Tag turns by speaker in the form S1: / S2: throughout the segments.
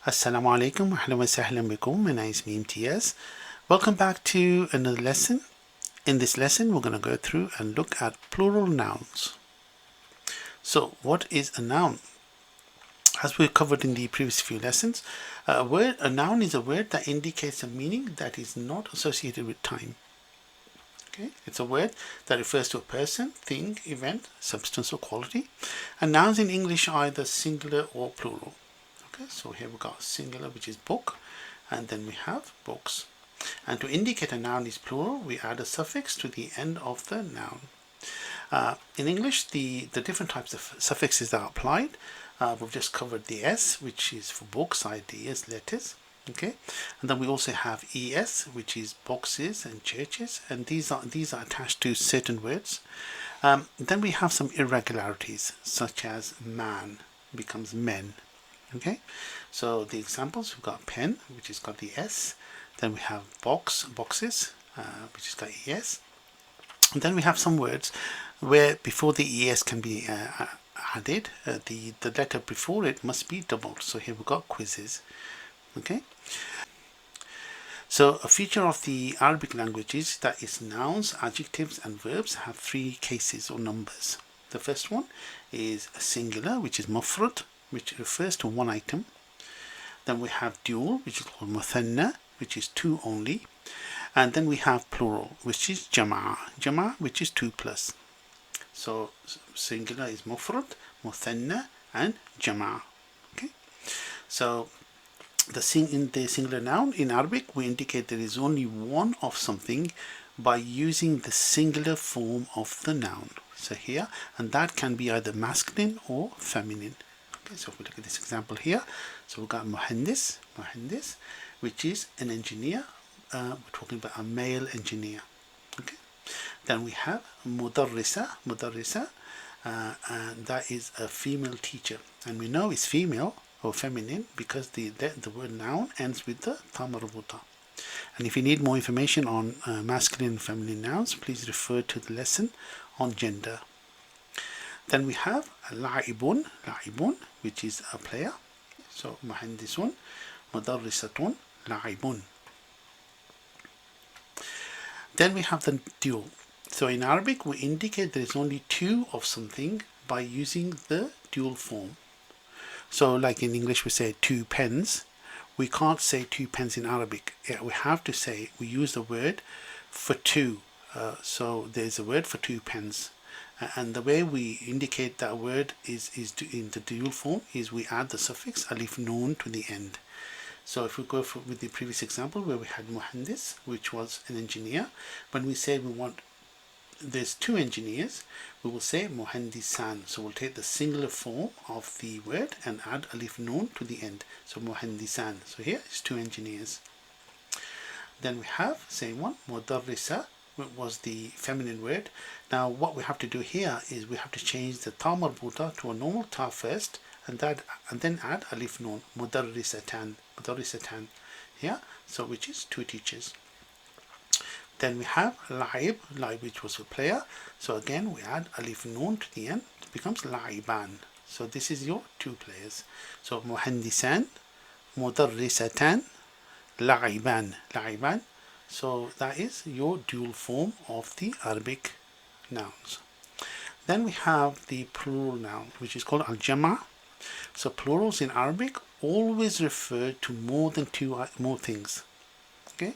S1: Assalamu alaikum wa ahlan wa sahlan bikum. My name is Imtiaz. Welcome back to another lesson. In this lesson, we're going to go through and look at plural nouns. So, what is a noun? As we covered in the previous few lessons, a noun is a word that indicates a meaning that is not associated with time. Okay, it's a word that refers to a person, thing, event, substance, or quality. And nouns in English are either singular or plural. Okay, so here we got singular, which is book, and then we have books. And to indicate a noun is plural, we add a suffix to the end of the noun. In English, the different types of suffixes are applied. We've just covered the S, which is for books, ideas, letters. Okay, and then we also have ES, which is boxes and churches, and these are attached to certain words. Then we have some irregularities, such as man becomes men. Okay, so the examples, we've got pen, which has got the S. Then we have boxes, which has got ES. And then we have some words where before the ES can be added, the letter before it must be doubled. So here we've got quizzes. Okay, so a feature of the Arabic language is that its nouns, adjectives and verbs have three cases or numbers. The first one is a singular, which is mufrad, which refers to one item. Then we have dual, which is called muthanna, which is two only. And then we have plural, which is jama'a, which is 2 plus. So singular is mufrad, muthanna, and jama'a. Okay, so in the singular noun in Arabic, we indicate there is only one of something by using the singular form of the noun. So here, and that can be either masculine or feminine. Okay, so if we look at this example here, so we've got muhandis, which is an engineer. We're talking about a male engineer. Okay, then we have mudarrisa, and that is a female teacher, and we know it's female or feminine because the word noun ends with the ta marbuta. And if you need more information on masculine and feminine nouns, please refer to the lesson on gender. Then we have la'ibun, which is a player. So muhandisun, mudarrisatun, la'ibun. Then we have the dual. So in Arabic, we indicate there is only two of something by using the dual form. So like in English, we say 2 pens. We can't say 2 pens in Arabic. We have to say, we use the word for two. So there's a word for 2 pens. And the way we indicate that word is in the dual form is we add the suffix alif noun to the end. So if we go with the previous example where we had muhandis, which was an engineer, when we say there's 2 engineers, we will say muhandisan. So we'll take the singular form of the word and add alif noun to the end. So muhandisan. So here is 2 engineers. Then we have same one, mudarrisa, was the feminine word. Now what we have to do here is we have to change the ta marbuta to a normal ta first, and then add alif noun, mudarrisatan here, so which is 2 teachers. Then we have la'ib, which was a player, so again we add alif noun to the end, it becomes la'iban. So this is your 2 players. So muhandisan, mudarrisatan, la'iban. So that is your dual form of the Arabic nouns. Then we have the plural noun, which is called al-jama'. So plurals in Arabic always refer to more than more things. Okay,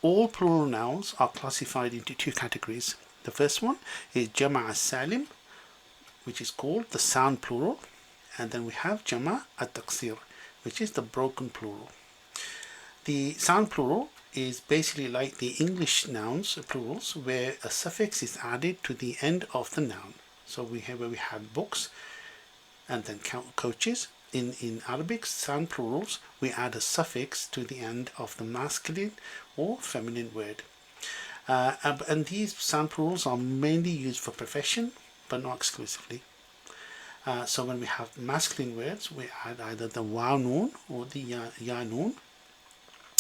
S1: all plural nouns are classified into 2 categories. The first one is jama' salim, which is called the sound plural, and then we have jama' at-taqsir, which is the broken plural. The sound plural is basically like the English nouns, plurals, where a suffix is added to the end of the noun. So we had books and then coaches. In Arabic sound plurals, we add a suffix to the end of the masculine or feminine word. And these sound plurals are mainly used for profession, but not exclusively. So when we have masculine words, we add either the wa noon or the ya noon.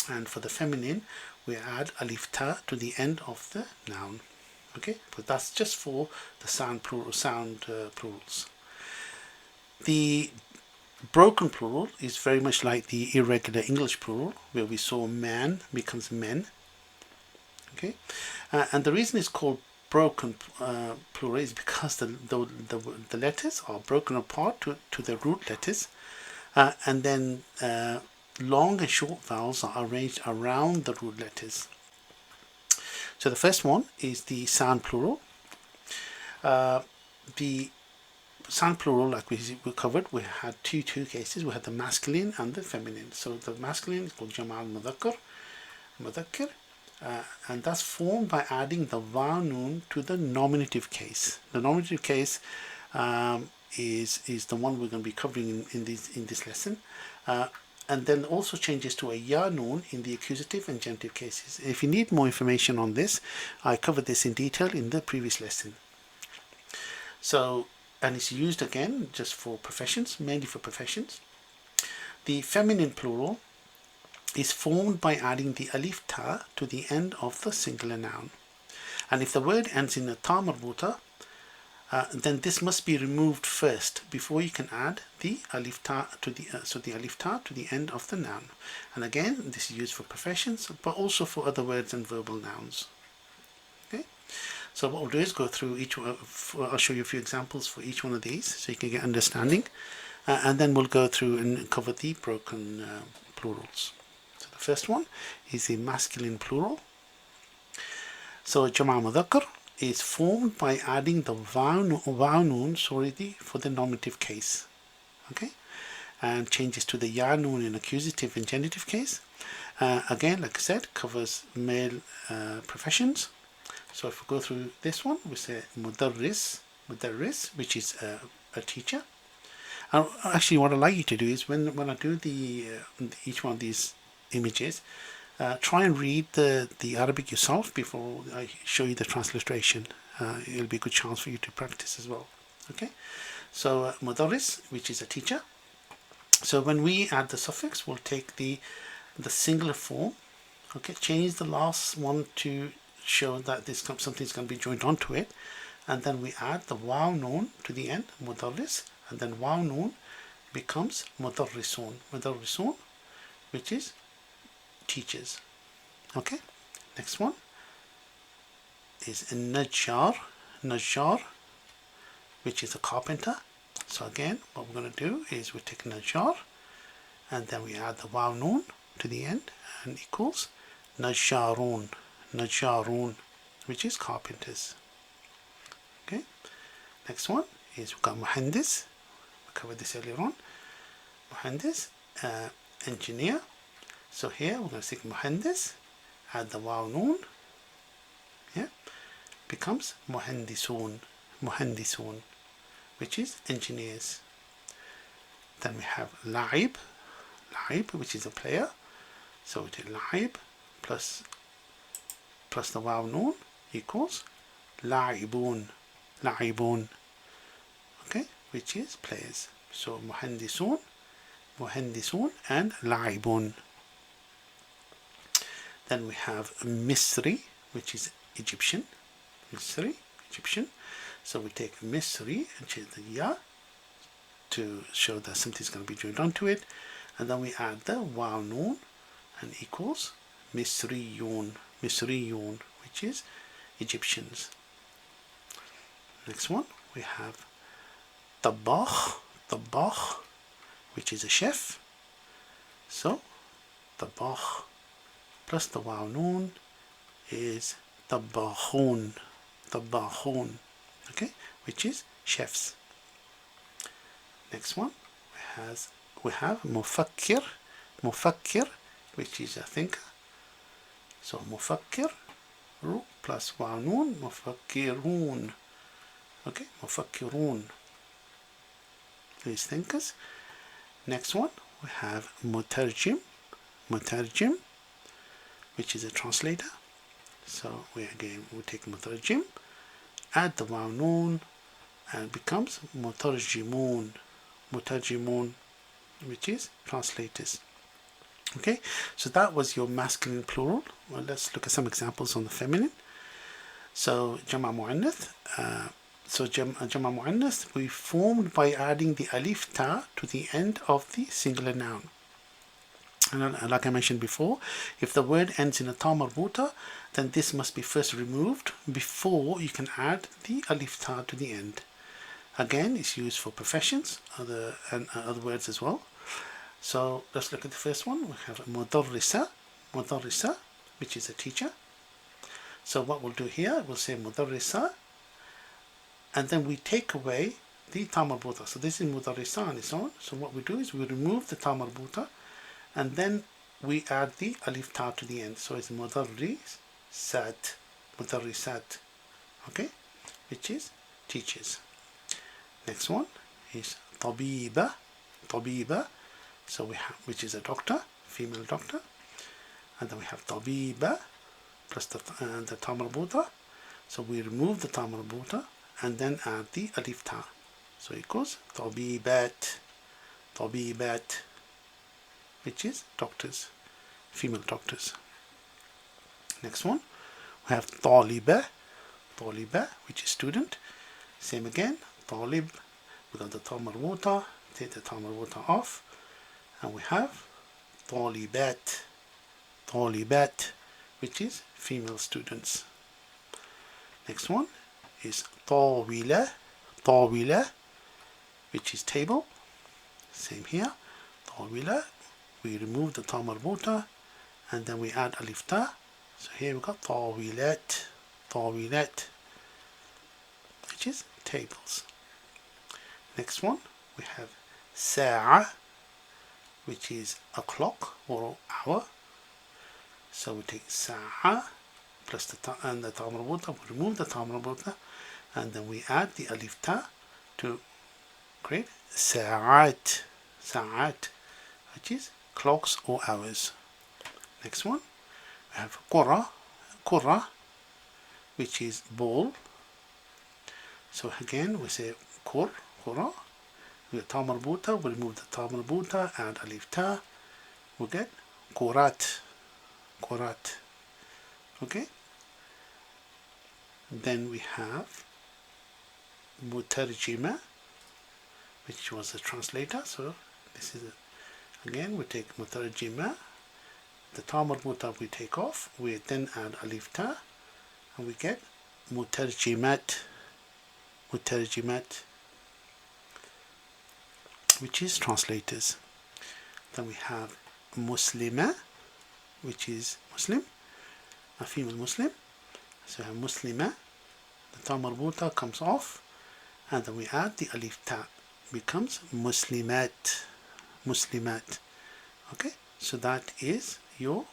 S1: And for the feminine, we add alif ta to the end of the noun. Okay, but that's just for the sound plurals. The Broken plural is very much like the irregular English plural, where we saw man becomes men. Okay, and the reason it's called broken plural is because the letters are broken apart to the root letters, and then long and short vowels are arranged around the root letters. So the first one is the sound plural. The sound plural, like we covered, we had two cases. We had the masculine and the feminine. So the masculine is called Jamal Mudakkar, and that's formed by adding the vowel noun to the nominative case. The nominative case is the one we're going to be covering in this lesson, and then also changes to a ya noun in the accusative and genitive cases. If you need more information on this, I covered this in detail in the previous lesson. So, and it's used again just for professions, mainly for professions. The feminine plural is formed by adding the alif ta to the end of the singular noun. And if the word ends in a ta marbuta, then this must be removed first before you can add the alif ta to the alif ta to the end of the noun. And again, this is used for professions, but also for other words and verbal nouns. Okay. So what we'll do is go through each one. I'll show you a few examples for each one of these, so you can get understanding, and then we'll go through and cover the broken plurals. So the first one is the masculine plural. So Jama' Mudhakkar is formed by adding the vowel noun for the nominative case. Okay, and changes to the ya noun in accusative and genitive case. Again, like I said, covers male professions. So if we go through this one, we say mudarris, which is a teacher. And actually, what I'd like you to do is when I do each one of these images, try and read the Arabic yourself before I show you the transliteration. It'll be a good chance for you to practice as well. Okay, so mudarris, which is a teacher. So when we add the suffix, we'll take the singular form. Okay, change the last one to show that something's going to be joined onto it, and then we add the waw noun to the end, mudarris, and then waw noun becomes mudarrisun, which is teachers. Okay, next one is najjar, which is a carpenter. So again, what we're going to do is we take najjar and then we add the waw noun to the end and equals najjarun, which is carpenters. Okay, next one is we've got muhandis. We covered this earlier on. Muhandis, engineer. So here we're going to stick muhandis, add the waw noon, yeah, becomes muhandisun, which is engineers. Then we have la'ib, which is a player. So we do la'ib plus the waw noon equals la'ibun, okay, which is players. So muhandisun and la'ibun. Then we have Misri, which is Egyptian. So we take Misri and change the ya to show that something's going to be joined onto it, and then we add the waw noon and equals Misriyun, which is Egyptians. Next one we have Tabakh, which is a chef. So Tabakh plus the waw noon is tabakhun, okay, which is chefs. Next one we have mufakkir, which is a thinker. So mufakkir plus waw noon, mufakkirun, okay, mufakkirun, these thinkers. Next one we have mutarjim, which is a translator. So we take mutarjim, add the waw noon, and it becomes mutarjimun, which is translators. Okay, so that was your masculine plural. Well, let's look at some examples on the feminine. So jama' mu'annath, So Jama Muannas we formed by adding the alif ta to the end of the singular noun. And like I mentioned before, if the word ends in a ta marbuta, then this must be first removed before you can add the alif ta to the end. Again, it's used for professions and other words as well. So let's look at the first one. We have mudarrisa, which is a teacher. So what we'll do here, we'll say mudarrisa, and then we take away the ta marbuta. So this is mudarrisa on its own. So what we do is we remove the ta marbuta, and then we add the alif ta to the end. So it's mudarrisat, okay, which is teachers. Next one is tabiba, so we have, which is a doctor, female doctor, and then we have tabiba plus the ta marbuta. So we remove the ta marbuta and then add the alif ta. So it goes tabibat, which is doctors, female doctors. Next one, we have taliba, which is student. Same again, talib, we got the ta marbuta, take the ta marbuta off, and we have talibat, which is female students. Next one is tawila, which is table. Same here, tawila, we remove the ta marbuta and then we add alif ta. So here we got tawilat, which is tables. Next one we have sa'a, which is a clock or hour. So we take sa'a plus the ta and the ta marbuta, we remove the ta marbuta and then we add the alif ta to create sa'at, which is clocks or hours. Next one we have qurra, which is ball. So again we say qurra, we have ta marbuta, we remove the ta marbuta, add alif ta, we get qurat, okay. Then we have mutarjima, which was the translator. So this is again we take mutarjima, the ta marbuta we take off, we then add alif ta and we get mutarjimat, which is translators. Then we have muslima, which is Muslim, a female Muslim. So we have muslima, the ta marbuta comes off and then we add the alif ta, becomes muslimat, okay. So that is your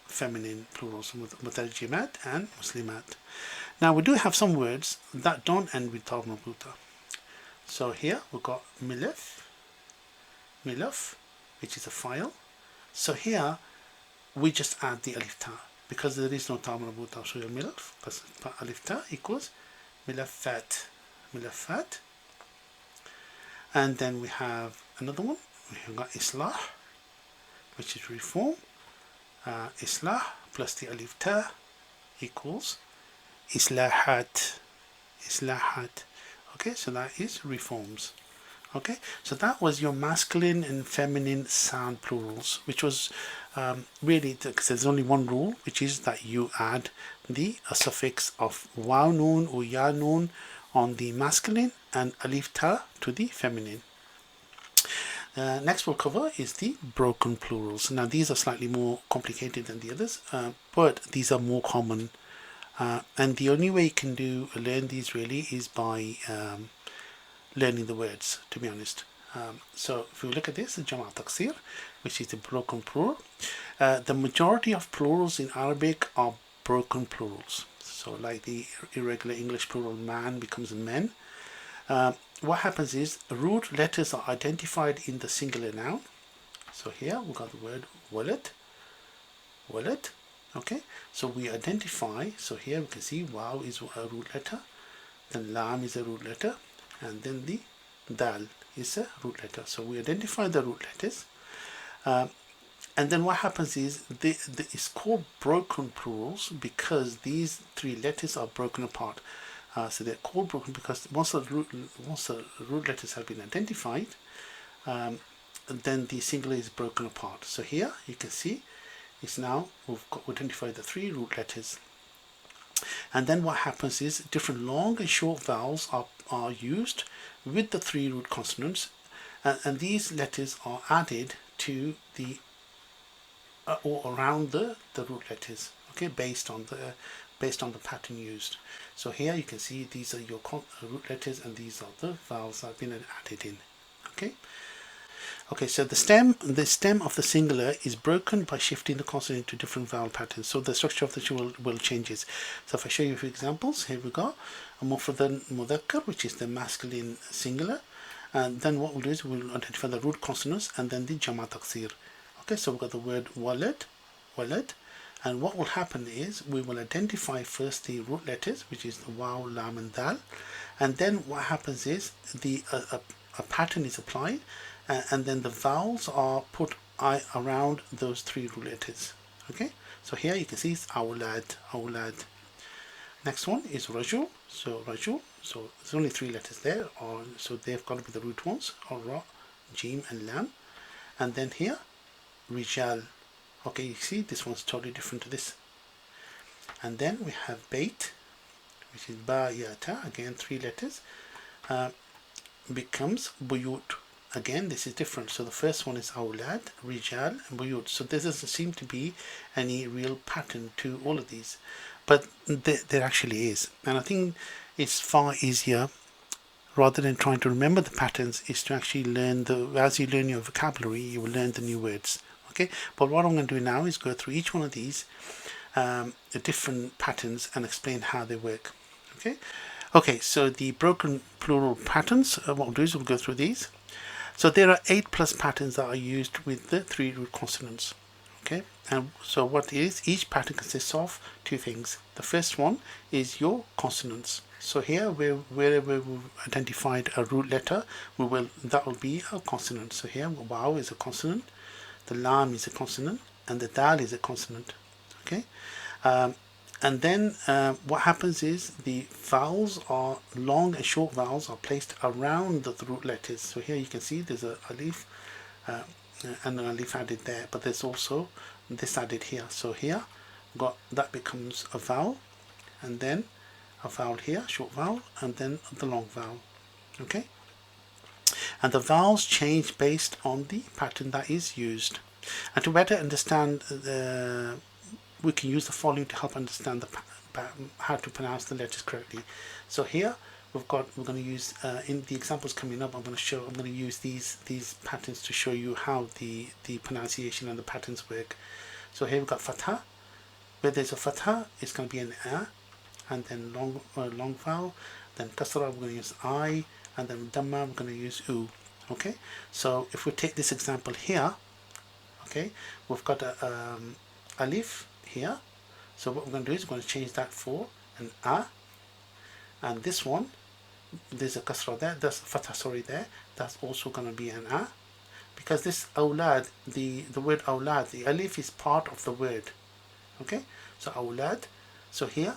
S1: feminine plurals, mutarjimat and muslimat. Now we do have some words that don't end with ta marbuta. So here we've got milaf, which is a file. So here we just add the alif ta because there is no ta marbuta. So your milaf plus alif ta equals milafat, and then we have another one. We've got islah, which is reform. Islah plus the alif ta equals islahat. Okay, so that is reforms. Okay, so that was your masculine and feminine sound plurals, which was really, because there's only one rule, which is that you add the suffix of waw noon or ya noon on the masculine and alif ta to the feminine. Next we'll cover is the broken plurals. Now these are slightly more complicated than the others, but these are more common, and the only way you can learn these really is by learning the words, to be honest. So if we look at this, the Jama' Taqsir, which is the broken plural, the majority of plurals in Arabic are broken plurals. So like the irregular English plural man becomes men. What happens is root letters are identified in the singular noun. So here we've got the word walad, okay. So we identify, so here we can see waw is a root letter, then lam is a root letter, and then the dal is a root letter. So we identify the root letters, and then what happens is it's called broken plurals because these three letters are broken apart. So they're called broken because once the root letters have been identified, then the singular is broken apart. So here you can see it's now we've identified the 3 root letters, and then what happens is different long and short vowels are used with the 3 root consonants, and these letters are added to the or around the root letters, okay, based on the pattern used. So here you can see these are your root letters, and these are the vowels that have been added in. Okay, so the stem of the singular is broken by shifting the consonant into different vowel patterns. So the structure of the will changes. So if I show you a few examples, here we go. Mufrad mudhakkar, which is the masculine singular, and then what we'll do is we'll identify the root consonants and then the jama taksir. Okay, so we've got the word walad, and what will happen is we will identify first the root letters, which is the waw, lam, and dal, and then what happens is a pattern is applied, and then the vowels are put around those 3 root letters. Okay, so here you can see it's awlad. Next one is rajul. So rajul, so there's only 3 letters there, so they've got to be the root ones, or ra, jim, and lam. And then here rijal. Okay, you see this one's totally different to this. And then we have bait, which is ba, ya, ta, again 3 letters, becomes buyut. Again, this is different. So the first one is awlad, rijal, and buyut. So there doesn't seem to be any real pattern to all of these, but there actually is. And I think it's far easier, rather than trying to remember the patterns, is to actually learn as you learn your vocabulary, you will learn the new words. Okay, but what I'm going to do now is go through each one of these different patterns and explain how they work. Okay, so the broken plural patterns, what we'll do is we'll go through these. So there are 8+ patterns that are used with the 3 root consonants. Okay, and so what is each pattern consists of 2 things. The first one is your consonants. So here wherever we've identified a root letter, that will be a consonant. So here waw is a consonant, the lam is a consonant, and the dal is a consonant. Okay, and then what happens is the vowels are long and short vowels are placed around the root letters. So here you can see there's a alif and an alif added there, but there's also this added here. So here that becomes a vowel, and then a vowel here, short vowel, and then the long vowel. Okay, and the vowels change based on the pattern that is used. And to better understand we can use the following to help understand how to pronounce the letters correctly. So here we're going to use in the examples coming up. I'm going to use these patterns to show you how the pronunciation and the patterns work. So here we've got fatha. Where there's a fatha, it's going to be an a, and then long vowel. Then kasra, we're going to use I, and then dhamma, we're going to use u. Okay, so if we take this example here, okay, we've got a alif here. So what we're going to do is we're going to change that for an a, and this one, there's a kasra there, that's fatha, sorry, there, that's also going to be an a, because this awlad, the word awlad, the alif is part of the word. Okay, so awlad, so here,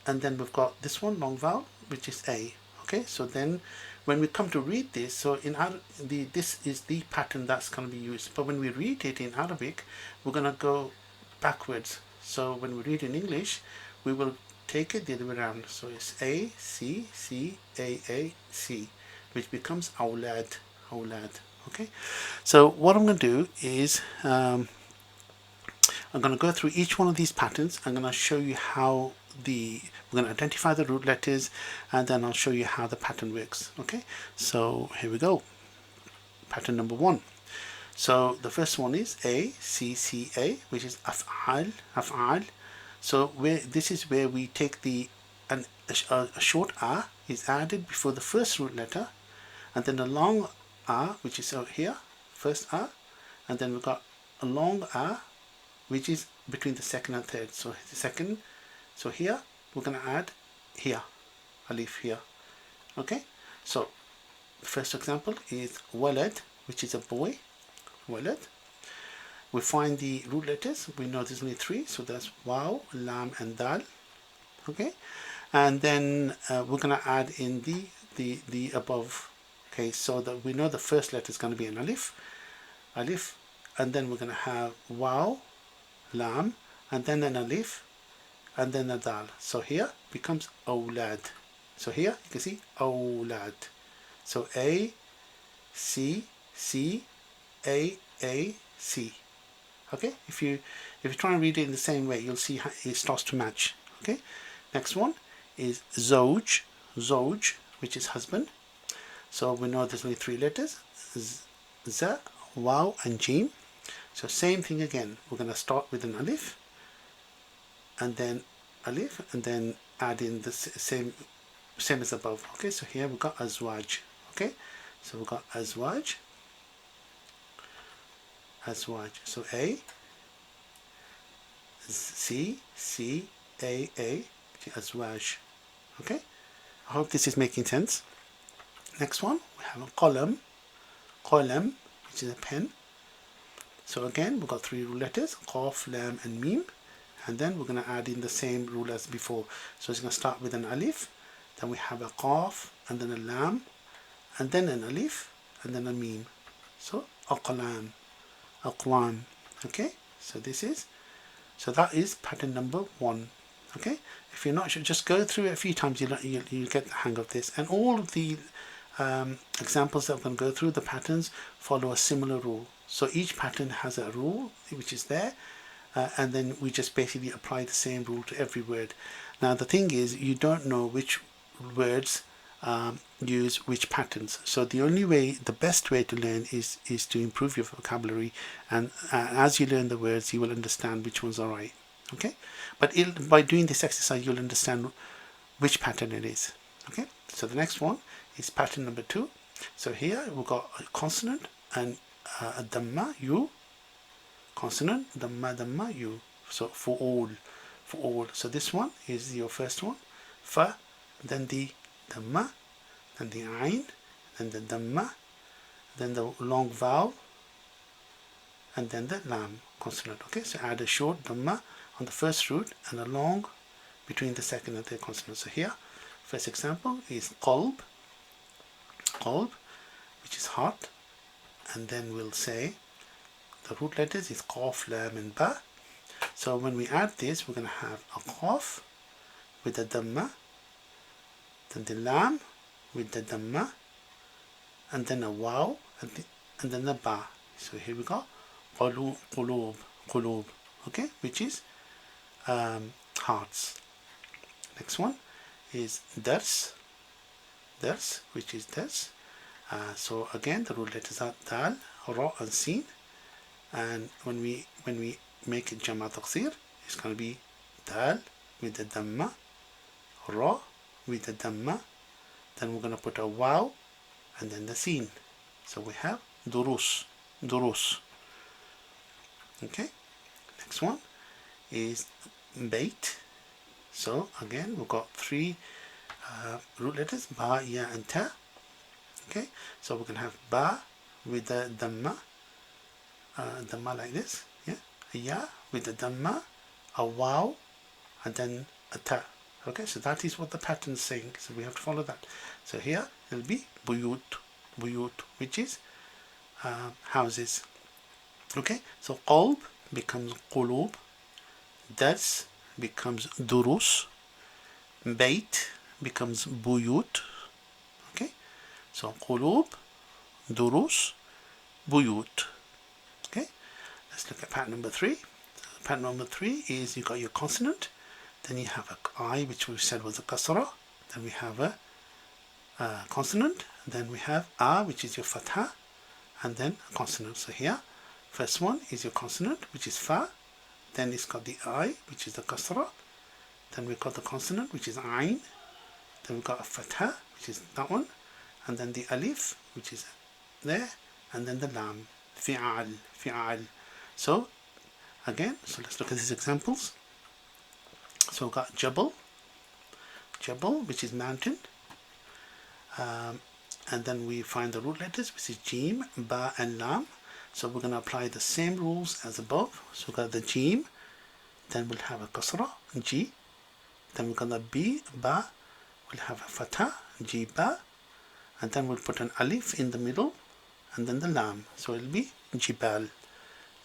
S1: and then we've got this one, long vowel, which is a. Okay, so then when we come to read this, so in this is the pattern that's going to be used, but when we read it in Arabic, we're going to go backwards. So when we read in English, we will take it the other way around. So it's A, C, C, A, C, which becomes awlad. Okay, so what I'm going to do is I'm going to go through each one of these patterns. I'm going to show you how we're going to identify the root letters, and then I'll show you how the pattern works. Okay, so here we go. Pattern number 1. So the first one is A, C, C, A, which is af'al. So this is where we take a short a is added before the first root letter, and then a long a, which is out here, first a, and then we've got a long a, which is between the second and third. So the second, so here we're going to add here, alif here. Okay, so the first example is walad, which is a boy, walad. We find the root letters. We know there's only 3, so that's waw, lam, and dal. Okay, and then we're going to add in the above. Okay, so that we know the first letter is going to be an alif, and then we're going to have waw, lam, and then an alif, and then a dal. So here becomes awlad. So here you can see awlad. So A, C, C, A, C. Okay, if you try and read it in the same way, you'll see how it starts to match. Okay, next one is zoj, which is husband. So we know there's only three letters, z, waw, and jim. So same thing again. We're going to start with an alif, and then alif, and then add in the same as above. Okay, so here we've got azwaj. Okay, so we've got azwaj. So A, C, C, A, azwaj. Okay, I hope this is making sense. Next one, we have a qalam, which is a pen. So again, we've got three letters, qaf, lam, and mim. And then we're going to add in the same rule as before. So it's going to start with an alif, then we have a qaf, and then a lam, and then an alif, and then a mim. So aqlam. Okay, so that is pattern number 1. Okay, if you're not sure, just go through it a few times, you'll get the hang of this. And all of the examples that we're going to go through, the patterns follow a similar rule. So each pattern has a rule which is there, and then we just basically apply the same rule to every word. Now the thing is, you don't know which words use which patterns. So the best way to learn is to improve your vocabulary, and as you learn the words, you will understand which ones are right. Okay, but by doing this exercise, you'll understand which pattern it is. Okay, so the next one is pattern number 2. So here we've got a consonant and a damma, you, consonant, damma, you. So for all. So this one is your first one, fa, then the damma, then the ain, then the damma, then the long vowel, and then the lam consonant. Okay, so add a short damma on the first root and a long between the second and third consonant. So here, first example is qalb, which is heart, and then we'll say the root letters is qaf, lam, and ba. So when we add this, we're going to have a qaf with the damma, then the lam with the damma, and then a waw, and then a ba. So here we go, qulub, okay, which is hearts. Next one is dars, which is dars. So again, the root letters are dal, ra, and sin. And when we make it jama taqsir, it's going to be dal with the damma, ra with the damma, then we're going to put a waw, and then the sin. So we have durus. Okay, next one is bait. So again, we've got three root letters, ba, ya, and ta. Okay, so we're going to have ba with the damma, like this, yeah, a ya with the damma, a waw, and then a ta. Okay, so that is what the pattern is saying, so we have to follow that. So here it'll be buyut, which is houses. Okay, so qalb becomes qulub, dars becomes durus, bait becomes buyut. Okay, so qulub, durus, buyut. Okay, let's look at pattern number 3. So pattern number 3 is you got your consonant, then you have a I, which we said was a kasra, then we have a consonant, then we have a, which is your fatha, and then a consonant. So here, first one is your consonant, which is fa, then it's got the I, which is the kasra, then we've got the consonant, which is ain, then we've got a fatha, which is that one, and then the alif, which is there, and then the lam, fi'al. So again, so let's look at these examples. So we've got jabal, which is mountain, and then we find the root letters, which is jim, ba, and lam. So we're going to apply the same rules as above. So we've got the jim, then we'll have a kasra, ji, Then we've got the B, ba, we'll have a fatha, jiba, and then we'll put an alif in the middle, and then the lam. So it'll be jibal,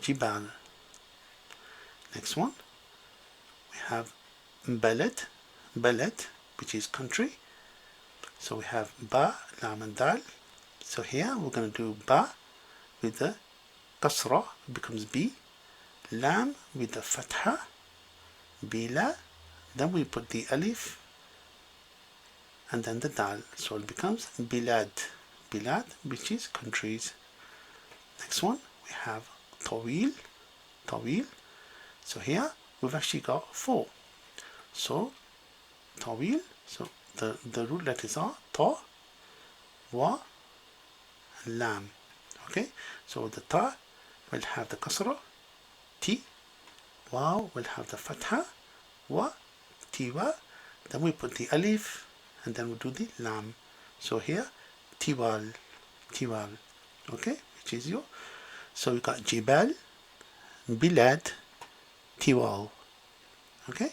S1: jibal. Next one, we have balad, balad, which is country. So we have ba, lam, and dal. So here we're going to do ba with the kasra, it becomes B. Lam with the fatha, bila. Then we put the alif and then the dal. So it becomes bilad, bilad, which is countries. Next one, we have tawil, tawil. So here we've actually got 4. So tawil, so the root letters are ta, wa, and lam. Okay, so the ta will have the kasra, ti, wow will have the fatha, wa, tiwa. Then we put the alif and then we do the lam. So here tiwal, tiwal. Okay, which is your, so we got jibal, bilad, tiwal. Okay,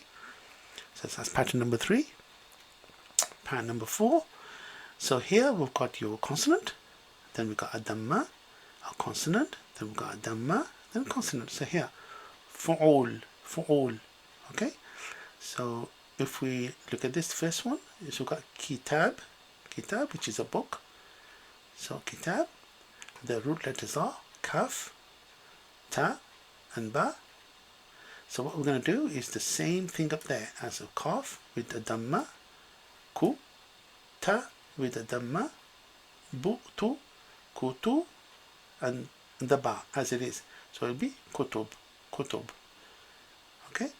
S1: so that's pattern number 3. Pattern number 4. So here we've got your consonant, then we've got a damma, a consonant, then we've got a damma, then a consonant. So here fu'ul, fu'ul. Okay, so if we look at this first one, is we've got kitab, kitab, which is a book. So kitab, the root letters are kaf, ta, and ba. So what we're going to do is the same thing up there as a kaf with the damma, ku, ta with the damma, bu, tu, kutu, and the ba as it is. So it'll be kutub, kutub. Okay,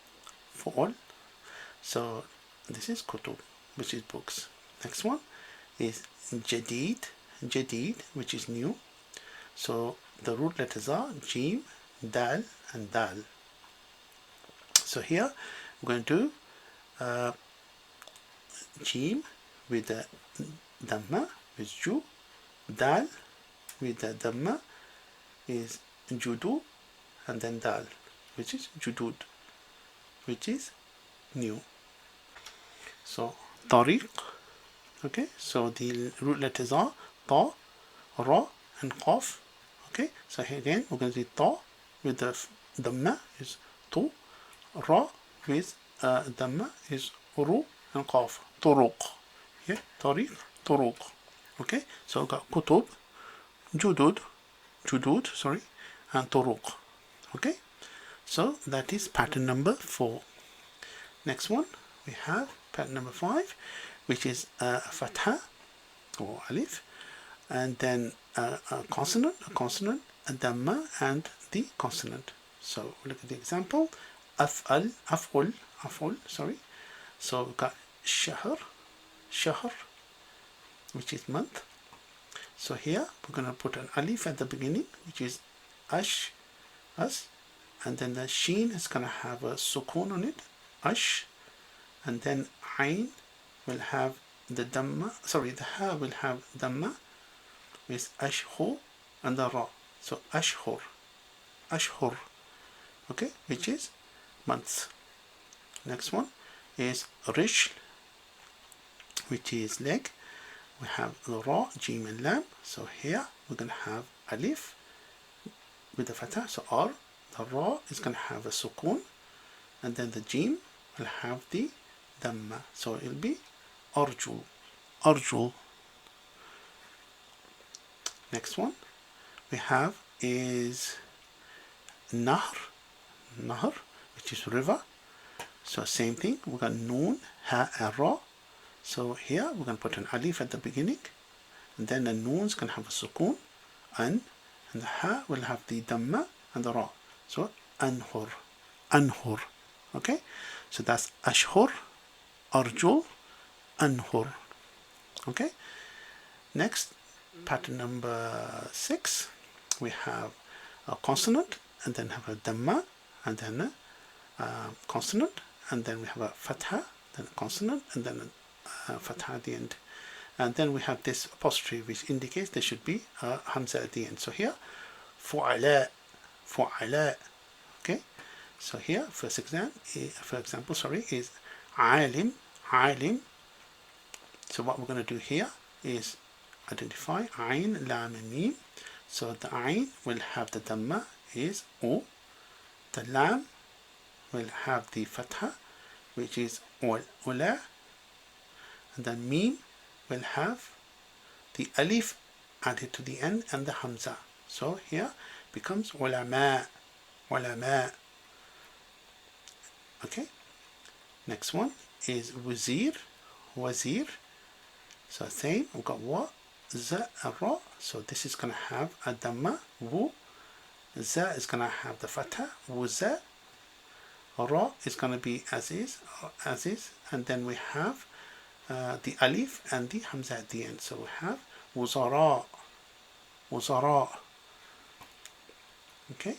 S1: for all. So this is kutub, which is books. Next one is jadid, jadid, which is new. So the root letters are jim, dal, and dal. So here we're going to do jim with the damma is ju, dal with the damma is judu, and then dal, which is judud, which is new. So tariq. Okay, so the root letters are ta, ra, and qaf. Okay, so here again we're going to do ta with the damma is tu, ra with damma is ru, and qaf, turuq. Yeah, tariq, turuq. Okay, so we've got kutub, judud, judud, sorry, and turuq. Okay, so that is pattern number 4. Next one we have pattern number 5, which is a fatha or alif, and then a consonant, a damma, and the consonant. So look at the example. Af'al, af'ul, af'ul, sorry. So we've got shahr, shahr, which is month. So here we're going to put an alif at the beginning, which is ash, us, and then the sheen is going to have a sukun on it, ash, and then ain will have the damma, sorry, the ha will have damma with ashhu and the ra. So ashhur, ashhur, okay, which is months. Next one is rish, which is leg. We have the ra, jim, and lam. So here we're going to have alif with the fatha, so r. The ra is going to have a sukun, and then the jim will have the damma. So it'll be arjul, arjul. Next one we have is nahr, nahr, which is river. So same thing, we've got noon, ha, and ra. So here we're going to put an alif at the beginning, and then the noon's going to have a sukun, and the ha will have the damma and the ra. So anhur, anhur. Okay, so that's ashhur, arjul, anhur. Okay, next pattern number 6, we have a consonant, and then have a damma, and then a consonant, and then we have a fatha, then a consonant, and then a fatha at the end. And then we have this apostrophe, which indicates there should be a hamza at the end. So here fu'ala, fu'ala. Okay, so here first example, sorry, is alim, alim. So what we're going to do here is identify ayn, lam, and mim. So the ayn will have the dhamma is u. The lam will have the fatha, which is ula. And the mim will have the alif added to the end and the hamza. So here becomes ulama, ulama. Okay. Next one is wazir, wazir. So same, we've got wa, za, and ra. So this is going to have a dhamma, wu. Za is going to have the fatha, wuza. Ra is going to be as is, and then we have the alif and the hamza at the end. So we have wuzara, wuzara. Okay,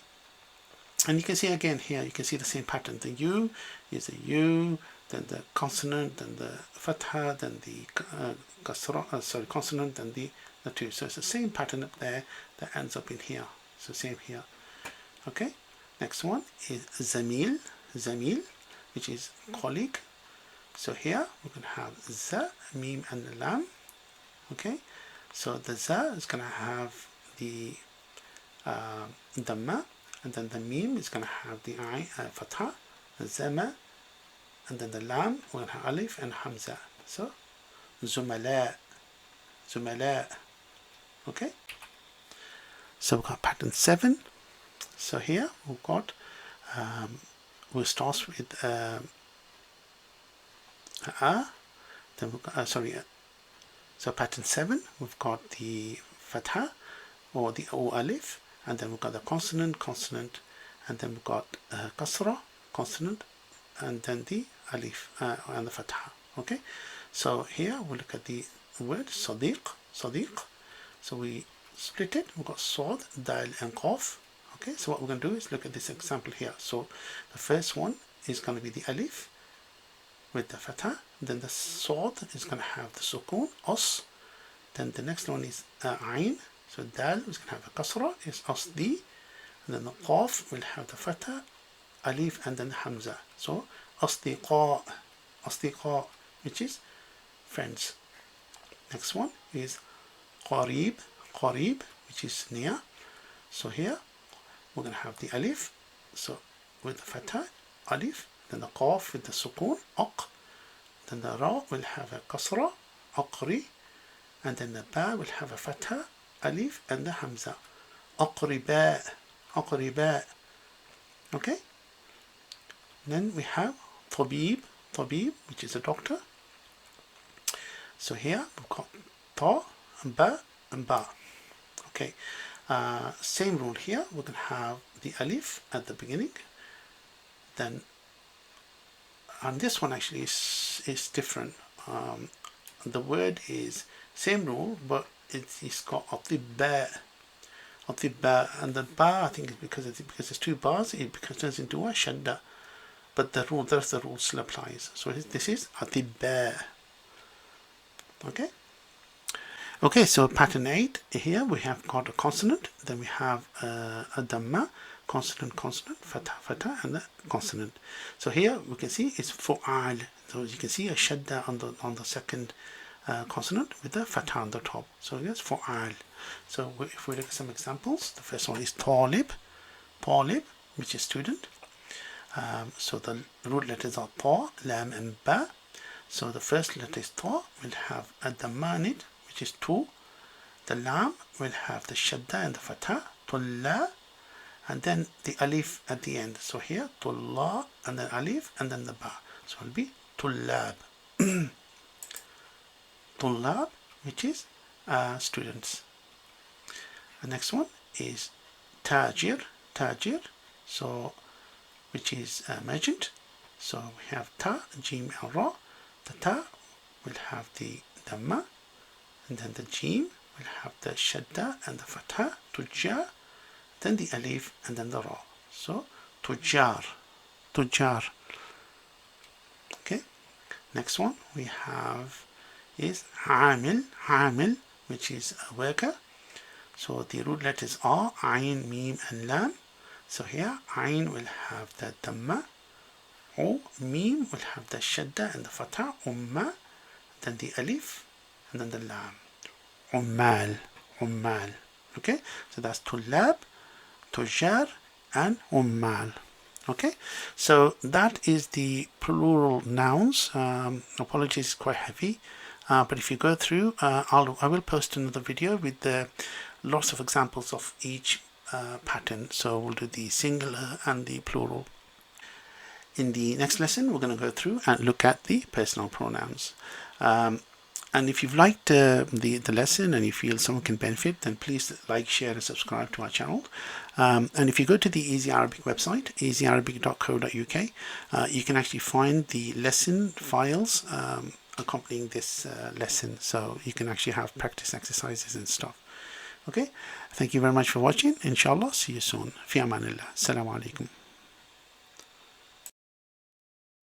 S1: and you can see again here, you can see the same pattern. The u is a u, then the consonant, then the fatha, then the consonant, then the two. So it's the same pattern up there that ends up in here. So same here. Okay, next one is zamil, zamil, which is colleague. So here we can have za, mim, and lam. Okay, so the za is going to have the dhamma, and then the mim is going to have the fatha, zama, and then the lam we're going to have alif and hamza. So zumala, zumala. Okay, so we've got pattern 7. So here we've got we'll start with then we've got, so pattern 7, we've got the fatha or the o alif, and then we've got the consonant, consonant, and then we've got kasra, consonant, and then the alif and the fatha. Okay, so here we look at the word sadiq, sadiq. So we split it, we've got swad, dal, and qaf. Okay, so what we're going to do is look at this example here. So the first one is going to be the alif with the fatha, then the swad is going to have the sukun, os, then the next one is ayn, so dal is going to have a kasra, is asdi, and then the qaf will have the fatha, alif, and then the hamza. So asdiqa, asdiqa, which is friends. Next one is qarib, qarib, which is near. So here we're going to have the alif, so with the fatha, alif, then the qaf with the sukun, aq, then the ra will have a kasra, aqri, and then the ba will have a fatha, alif, and the hamza, aqriba, aqriba. Okay, then we have tabib, tabib, which is a doctor. So here we've got ta, and ba, and ba. Okay, same rule here, we're going to have the alif at the beginning, then and this one actually is different. The word is same rule, but it's got atibba, atibba, and the ba, I think is because there's two bars, it turns into a shadda, but the rest of the rule still applies. So this is atibba. Okay. Okay, so pattern 8 here we have got a consonant, then we have a dhamma, consonant, consonant, fatha, fatha, and the consonant. So here we can see it's fu'al. So you can see a shadda on the second consonant with the fatha on the top. So yes, fu'al. So if we look at some examples, the first one is talib, talib, which is student. So the root letters are ta, lam, and ba. So the first letter is ta, will have a dhamma in it, which is tu. The lam will have the shadda and the fatha, tulla, and then the alif at the end. So here tulla, and then alif, and then the ba. So it will be tullab. Tullab, which is students. The next one is tajir, tajir, so which is merchant. So we have ta, jim, and ra. The ta will have the dhamma, and then the jim will have the shadda and the fatha, tujjar, then the alif, and then the ra. So tujjar, tujjar. Okay. Next one we have is amil, amil, which is a worker. So the root letters are ayn, mim, and lam. So here ayn will have the dhamma, O, mim will have the shadda and the fatha, umma, then the alif, and then the lam. Ummal, ummal. Okay, so that's tullab, tujar, and ummal. Okay, so that is the plural nouns. Apologies, it's quite heavy, but if you go through, I will post another video with lots of examples of each pattern. So we'll do the singular and the plural. In the next lesson, we're going to go through and look at the personal pronouns. And if you've liked the lesson and you feel someone can benefit, then please like, share, and subscribe to our channel. And if you go to the Easy Arabic website, easyarabic.co.uk, you can actually find the lesson files accompanying this lesson. So you can actually have practice exercises and stuff. Okay, thank you very much for watching. Inshallah, see you soon. Fi amanillah. Assalamu alaikum.